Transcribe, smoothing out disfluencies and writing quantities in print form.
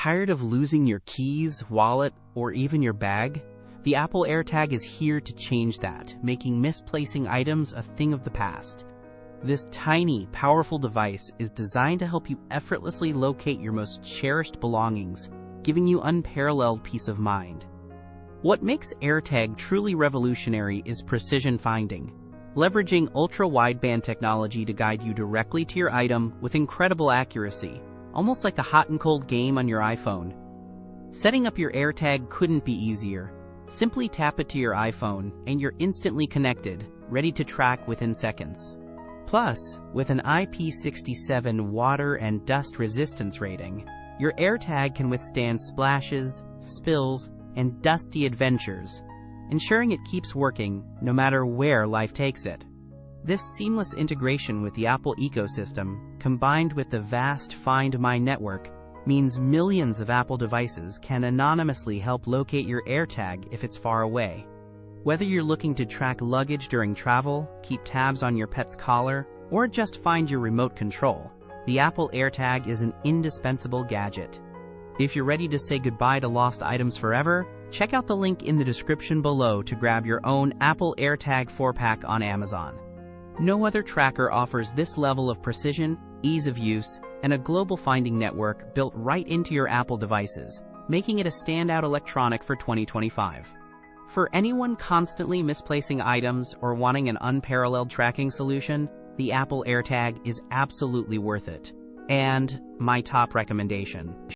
Tired of losing your keys, wallet, or even your bag? The Apple AirTag is here to change that, making misplacing items a thing of the past. This tiny, powerful device is designed to help you effortlessly locate your most cherished belongings, giving you unparalleled peace of mind. What makes AirTag truly revolutionary is precision finding, leveraging Ultra Wideband technology to guide you directly to your item with incredible accuracy, almost like a hot and cold game on your iPhone. Setting up your AirTag couldn't be easier. Simply tap it to your iPhone and you're instantly connected, ready to track within seconds. Plus, with an IP67 water and dust resistance rating, your AirTag can withstand splashes, spills, and dusty adventures, ensuring it keeps working no matter where life takes it. This seamless integration with the Apple ecosystem, combined with the vast Find My network, means millions of Apple devices can anonymously help locate your AirTag if it's far away. Whether you're looking to track luggage during travel, keep tabs on your pet's collar, or just find your remote control, the Apple AirTag is an indispensable gadget. If you're ready to say goodbye to lost items forever, check out the link in the description below to grab your own Apple AirTag 4-pack on Amazon. No other tracker offers this level of precision, ease of use, and a global finding network built right into your Apple devices, making it a standout electronic for 2025. For anyone constantly misplacing items or wanting an unparalleled tracking solution, the Apple AirTag is absolutely worth it. And my top recommendation.